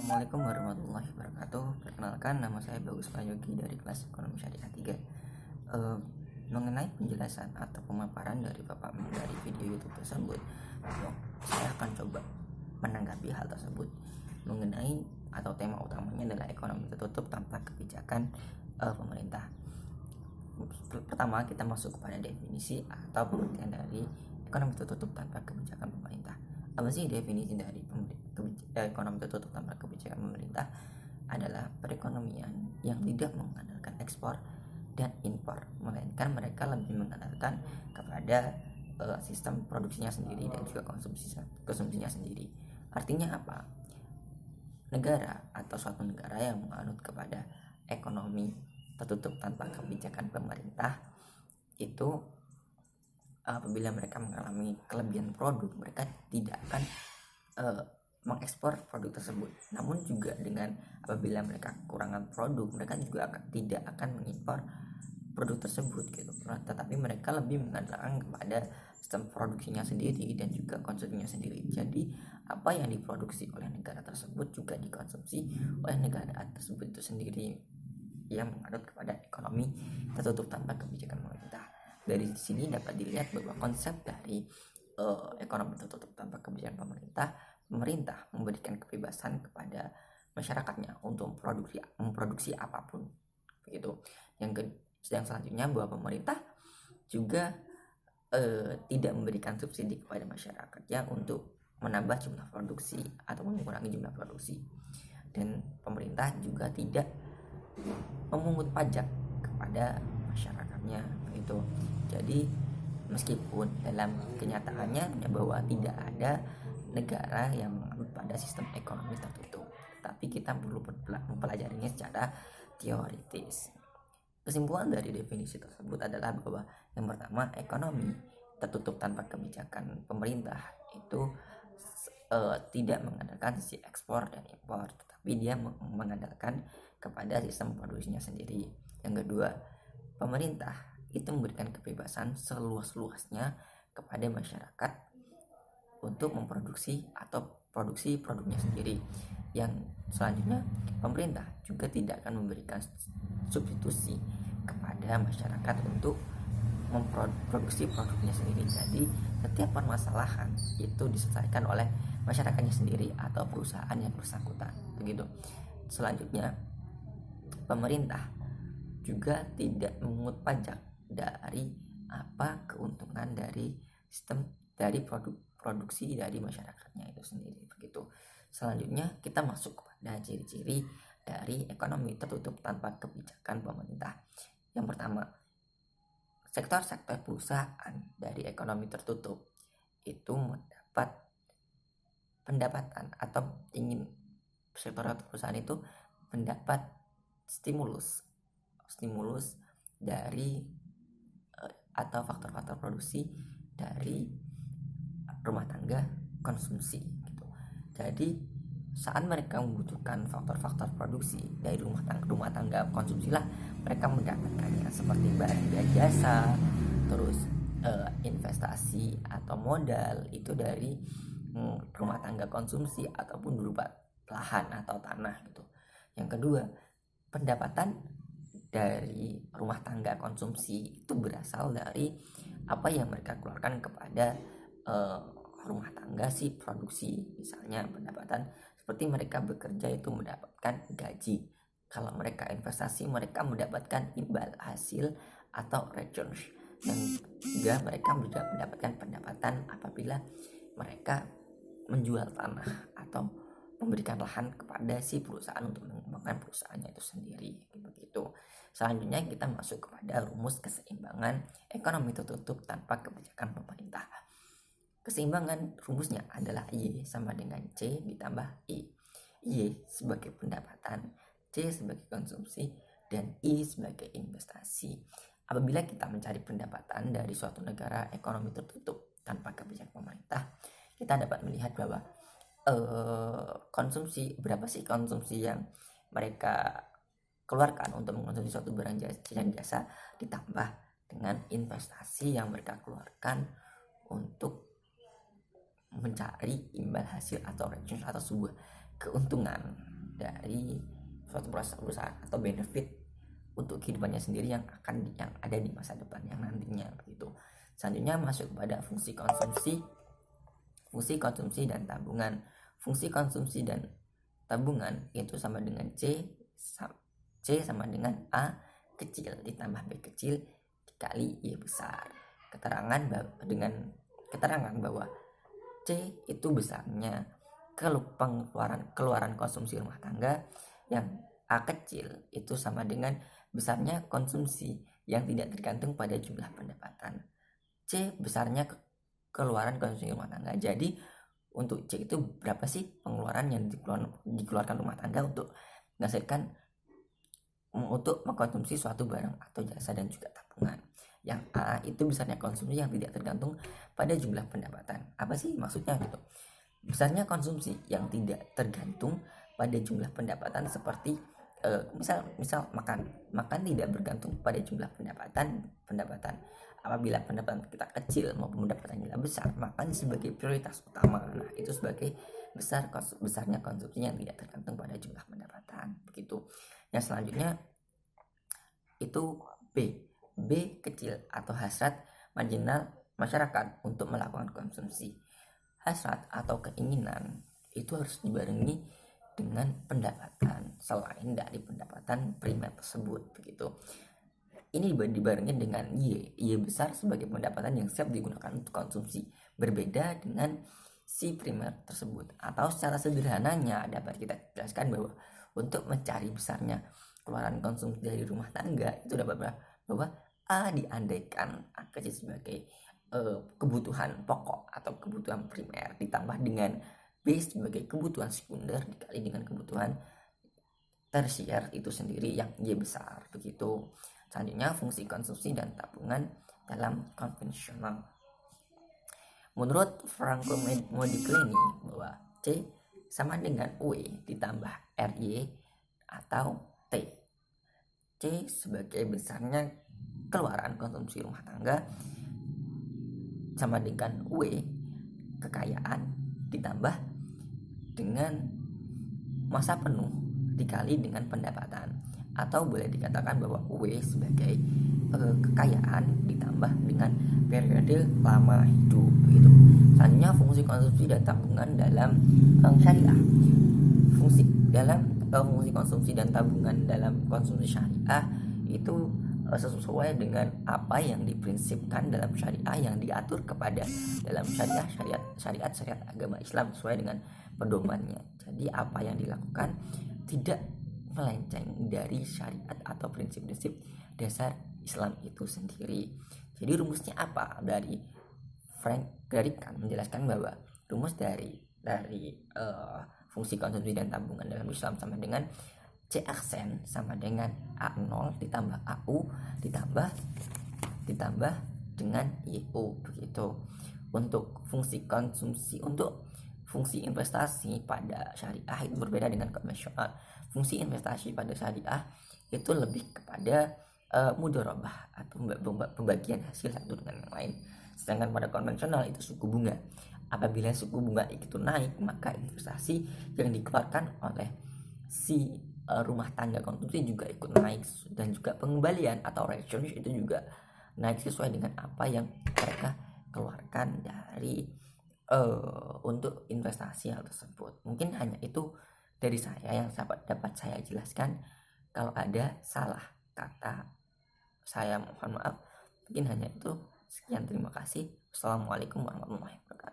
Assalamualaikum warahmatullahi wabarakatuh. Perkenalkan, nama saya Bagus Prayogi dari kelas Ekonomi Syariah 3. Mengenai penjelasan atau pemaparan dari Bapak dari video YouTube tersebut, saya akan coba menanggapi hal tersebut. Mengenai atau tema utamanya adalah ekonomi tertutup tanpa kebijakan pemerintah. Pertama, kita masuk kepada definisi atau pengertian dari ekonomi tertutup tanpa kebijakan pemerintah. Apa sih definisi dari ekonomi tertutup tanpa kebijakan pemerintah? Adalah perekonomian yang tidak mengandalkan ekspor dan impor, melainkan mereka lebih mengandalkan kepada sistem produksinya sendiri dan juga konsumsinya sendiri. Artinya apa? Negara atau suatu negara yang menganut kepada ekonomi tertutup tanpa kebijakan pemerintah itu, apabila mereka mengalami kelebihan produk, mereka tidak akan mengekspor produk tersebut. Namun juga dengan apabila mereka kekurangan produk, mereka juga tidak akan mengimpor produk tersebut gitu. Tetapi mereka lebih mengandalkan kepada sistem produksinya sendiri dan juga konsumsinya sendiri. Jadi apa yang diproduksi oleh negara tersebut juga dikonsumsi oleh negara tersebut itu sendiri, yang menganut kepada ekonomi tertutup tanpa kebijakan pemerintah. Dari sini dapat dilihat bahwa konsep dari ekonomi tertutup tanpa kebijakan pemerintah memberikan kebebasan kepada masyarakatnya untuk memproduksi apapun begitu. Yang selanjutnya, bahwa pemerintah juga tidak memberikan subsidi kepada masyarakatnya untuk menambah jumlah produksi atau mengurangi jumlah produksi, dan pemerintah juga tidak memungut pajak kepada masyarakatnya begitu. Jadi meskipun dalam kenyataannya bahwa tidak ada negara yang menganut pada sistem ekonomi tertutup, tapi kita perlu mempelajarinya secara teoritis. Kesimpulan dari definisi tersebut adalah bahwa yang pertama, ekonomi tertutup tanpa kebijakan pemerintah itu tidak mengandalkan sisi ekspor dan impor, tetapi dia mengandalkan kepada sistem produksinya sendiri. Yang kedua, pemerintah itu memberikan kebebasan seluas-luasnya kepada masyarakat untuk memproduksi atau produksi produknya sendiri. Yang selanjutnya, pemerintah juga tidak akan memberikan substitusi kepada masyarakat untuk memproduksi produknya sendiri. Jadi setiap permasalahan itu diselesaikan oleh masyarakatnya sendiri atau perusahaan yang bersangkutan begitu. Selanjutnya, pemerintah juga tidak memungut pajak dari apa keuntungan dari sistem dari produksi dari masyarakatnya itu sendiri begitu. Selanjutnya kita masuk kepada ciri-ciri dari ekonomi tertutup tanpa kebijakan pemerintah. Yang pertama, sektor-sektor perusahaan dari ekonomi tertutup itu mendapat pendapatan atau ingin sektor perusahaan itu mendapat stimulus dari atau faktor-faktor produksi dari rumah tangga konsumsi gitu. Jadi saat mereka membutuhkan faktor-faktor produksi dari rumah tangga konsumsi lah mereka mendapatkannya, seperti barang dan jasa, terus investasi atau modal itu dari rumah tangga konsumsi ataupun berupa lahan atau tanah gitu. Yang kedua, pendapatan dari rumah tangga konsumsi itu berasal dari apa yang mereka keluarkan kepada rumah tangga si produksi. Misalnya pendapatan seperti mereka bekerja itu mendapatkan gaji. Kalau mereka investasi, mereka mendapatkan imbal hasil atau returns. Dan juga mereka mendapatkan pendapatan apabila mereka menjual tanah atau memberikan lahan kepada si perusahaan untuk mengembangkan perusahaannya itu sendiri begitu. Selanjutnya kita masuk kepada rumus keseimbangan ekonomi tertutup tanpa kebijakan pemerintah. Keseimbangan rumusnya adalah Y sama dengan C ditambah I. Y sebagai pendapatan, C sebagai konsumsi, dan I sebagai investasi. Apabila kita mencari pendapatan dari suatu negara ekonomi tertutup tanpa kebijakan pemerintah, kita dapat melihat bahwa konsumsi, berapa sih konsumsi yang mereka keluarkan untuk mengkonsumsi suatu barang dan jasa, ditambah dengan investasi yang mereka keluarkan untuk mencari imbal hasil atau return atau sebuah keuntungan dari suatu perusahaan atau benefit untuk kehidupannya sendiri yang ada di masa depan yang nantinya begitu. Selanjutnya masuk kepada fungsi konsumsi dan tabungan. Fungsi konsumsi dan tabungan itu sama dengan C sama dengan A kecil ditambah B kecil dikali Y besar. Dengan keterangan bahwa C itu besarnya keluaran konsumsi rumah tangga, yang A kecil itu sama dengan besarnya konsumsi yang tidak tergantung pada jumlah pendapatan. C besarnya keluaran konsumsi rumah tangga. Jadi untuk C itu berapa sih pengeluaran yang dikeluarkan rumah tangga untuk mengkonsumsi suatu barang atau jasa dan juga tabungan. Yang A itu besarnya konsumsi yang tidak tergantung pada jumlah pendapatan. Apa sih maksudnya gitu? Besarnya konsumsi yang tidak tergantung pada jumlah pendapatan seperti misal makan tidak bergantung pada jumlah pendapatan. Apabila pendapatan kita kecil maupun pendapatan kita besar, makan sebagai prioritas utama. Nah, itu sebagai besarnya konsumsi yang tidak tergantung pada jumlah pendapatan. Begitu. Yang selanjutnya itu B kecil atau hasrat marginal masyarakat untuk melakukan konsumsi. Hasrat atau keinginan itu harus dibarengi dengan pendapatan selain dari pendapatan primer tersebut begitu. Ini dibarengi dengan Y besar sebagai pendapatan yang siap digunakan untuk konsumsi, berbeda dengan si primer tersebut. Atau secara sederhananya dapat kita jelaskan bahwa untuk mencari besarnya keluaran konsumsi dari rumah tangga itu dapat bahwa A diandaikan A kecil sebagai kebutuhan pokok atau kebutuhan primer ditambah dengan B sebagai kebutuhan sekunder dikali dengan kebutuhan tersier itu sendiri yang Y besar begitu. Selanjutnya fungsi konsumsi dan tabungan dalam konvensional. Menurut Franco Modigliani bahwa C sama dengan W ditambah RY atau T. C sebagai besarnya keluaran konsumsi rumah tangga sama dengan W kekayaan ditambah dengan masa penuh dikali dengan pendapatan, atau boleh dikatakan bahwa W sebagai kekayaan ditambah dengan periode lama hidup begitu. Selanjutnya fungsi konsumsi dan tabungan dalam syariah. Fungsi konsumsi dan tabungan dalam konsumsi syariah itu sesuai dengan apa yang diprinsipkan dalam syariah yang diatur kepada dalam syariat agama Islam sesuai dengan pedomannya. Jadi apa yang dilakukan tidak melenceng dari syariat atau prinsip-prinsip dasar Islam itu sendiri. Jadi rumusnya apa? Dari Frank Gehry menjelaskan bahwa rumus dari fungsi konsumsi dan tabungan dalam Islam sama dengan C aksen sama dengan A0 ditambah AU ditambah dengan IU begitu. Untuk fungsi konsumsi, untuk fungsi investasi pada syariah itu berbeda dengan konvensional. Fungsi investasi pada syariah itu lebih kepada mudharabah atau pembagian hasil satu dengan yang lain. Sedangkan pada konvensional itu suku bunga. Apabila suku bunga itu naik, maka investasi yang dikeluarkan oleh si rumah tangga konsumsi juga ikut naik, dan juga pengembalian atau returns itu juga naik sesuai dengan apa yang mereka keluarkan dari untuk investasi hal tersebut. Mungkin hanya itu dari saya yang dapat saya jelaskan. Kalau ada salah kata saya mohon maaf. Mungkin hanya itu. Sekian, terima kasih. Wassalamualaikum warahmatullahi wabarakatuh.